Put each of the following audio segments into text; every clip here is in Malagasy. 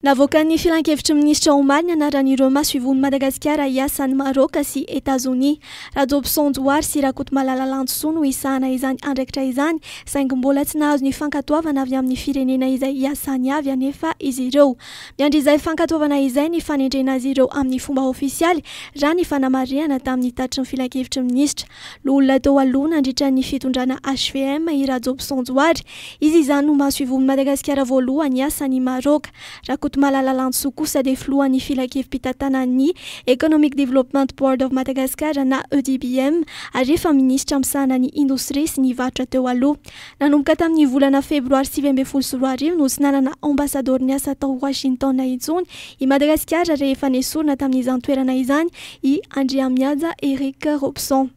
Navoaka ny filan-kevitry ministra omaly ny anaran'ireo maso-ivony Madagasikara hiasa ny Maroka sy Etazonia. Radobson Douar sy Rakoto Malala Lantsoa no isahana izany andraikitra izany, saingy mbola tsy nahazo ny fankatoavana avy amin'ny firenena izay hiasany avy anefa izy ireo. Miandry izay fankatoavana izay ny fanendrena azy ireo amin'ny fomba ofisialy raha ny fanamarihana tamin'ny tatry ny filan-kevitry ministra. Lolona teo aloha nandritra ny fitondrana HVM i Radobson Douar, izy izany no maso-ivony Madagasikara voalohany hiasany Maroka. Rakoto Malala Lantsoa kosa dia filohan'ny filan-kevim-pitantanan'ny Economic Development Board of Madagascar na EDBM ary efa ministra misahana ny indostria sy ny varotra teo aloha. Nanomboka tamin'ny volana febroary 2024 no tsy nanana ambasador niasa tao Washington intsony i Madagasikara rehefa nesorina tamin'izany toerana izany i Andriamiaja Eric Robson.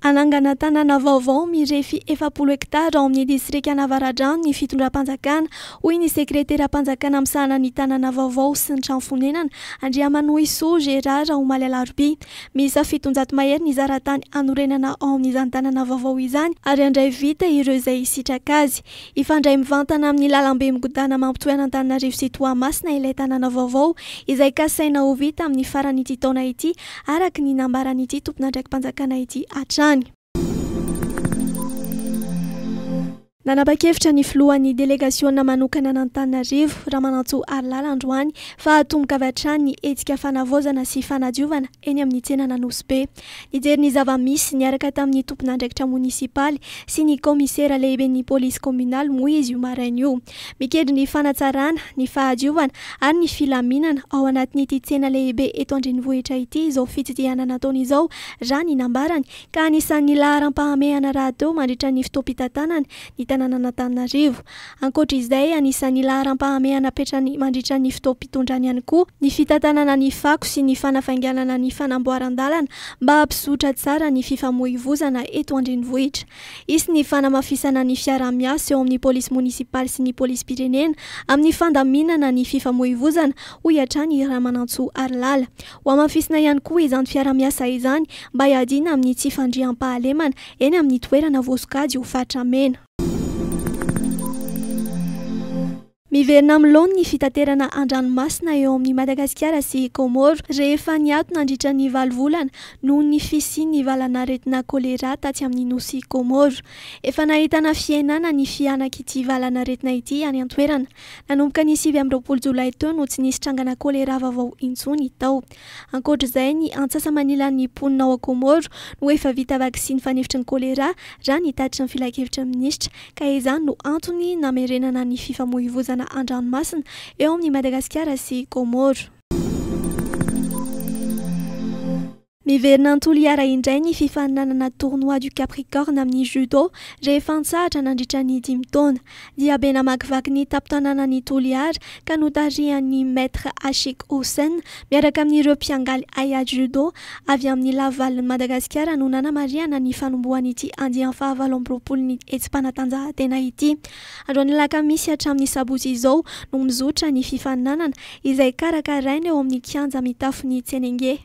Anangana tanàna vaovao mirefy 70 hektara ao amin'ny distrika Navaradrano ny fitondram-panjakana, hoy ny sekretera-panjakana misahana ny tanàna vaovao sy ny trano fonenana Andriamanohiso Gérard omaly alarobia. Misa 700 mahery ny zaratany anorenana ao amin'izany tanàna vaovao izany ary andray vita ireo izay hisitraka azy. Ifandray mivantana amin'ny lalambe migodana mampitohy Antananarivo sy Toamasina ilay tanàna vaovao izay kasaina ho vita amin'ny faran'ity taona ity araka ny nambaran'ity tompon'andraiki-panjakana ity hatrany. Nanapa-kevitra ny filohan'ny delegasiona manokana n'Antananarivo Ramanantsoa Arlala androany fa hatomboka avy hatrany ny hetsika fanavaozana sy fanadiovana eny amin'ny tsenana Nosbe. Nijery ny zava-misy niaraka tamin'ny tompon'andraikitra munisipaly sy ny komisera lehiben'ny polisy kominaly moa izy io maraina io. Mikedry ny fanatsarana, ny fahadiovana ary ny filaminana ao anatin'ity tsena lehibe eto andrenivohitra ity izao fitsidihana nataony izao raha ny nambarany ka anisan'ny laharam-pahamehana raha teo mandritra ny fotoam-pitantanana ny tanàna n'Antananarivo. Ankoatra izay anisan'ny laharam-pahamehana petrany mandritra ny fotoam-pitondrany ihany koa ny fitantanana ny fako sy ny fanafainganana ny fanamboaran-dalana mba hampizotra tsara ny fifamoivoizana eto andrenivohitra. Isy ny fanamafisana ny fiara-miasa eo amin'ny polisy munisipaly sy ny polisy pirenena amin'ny fandaminana ny fifamoivoizana hoy hatrany Ramanantsoa Arlala. Ho amafisina ihany koa izany fiara-miasa izany mba hiadiana amin'ny tsy fandriam-pahalemana eny amin'ny toerana voasokajy ho fatramena. Miverina milony ny fitaterana an-dranomasina eo amin'ny Madagasikara sy Komoro rehefa niato nandritra ny 9 volana noho ny fisian'ny valanaretina kolera taty amin'ny nosy Komoro. Efa nahitana fiainana ny fianak'ity valanaretina ity any an-toerana. Nanomboka ny 7 Jolay teo no tsy nisy trangana kolera vaovao intsony tao. Ankoatr'izay ny antsasa-manila ny mponina ao Komoro no efa vita vaksiny fanefitry ny kolera raha ny tatry ny filan-kevitry ministra ka izany no antony namerenana ny fifamoivoizana an-dranomasina eo amin'ny Madagasikara sy Komoro. Miverina Antoliara indray ny fifaninanana tournoi du Capricorne amin'ny judo rehefa antsahatra nandritra ny 5 taona. Diabe namakivaky ny tapo-tanàna ny Toliara ka notarihan'ny maître Ashik Hossein miaraka amin'ireo mpiangaly Aya judo avy amin'ny lavalin'i Madagasikara no nanamarihana ny fanombohan'ity andiany 27 ny etsim-panatanjahantena ity. Androany lakamisy hatramin'ny sabotsy izao no mizotra ny fifaninanana izay karakaraina eo amin'ny kianja mitafo ny Tsenenge.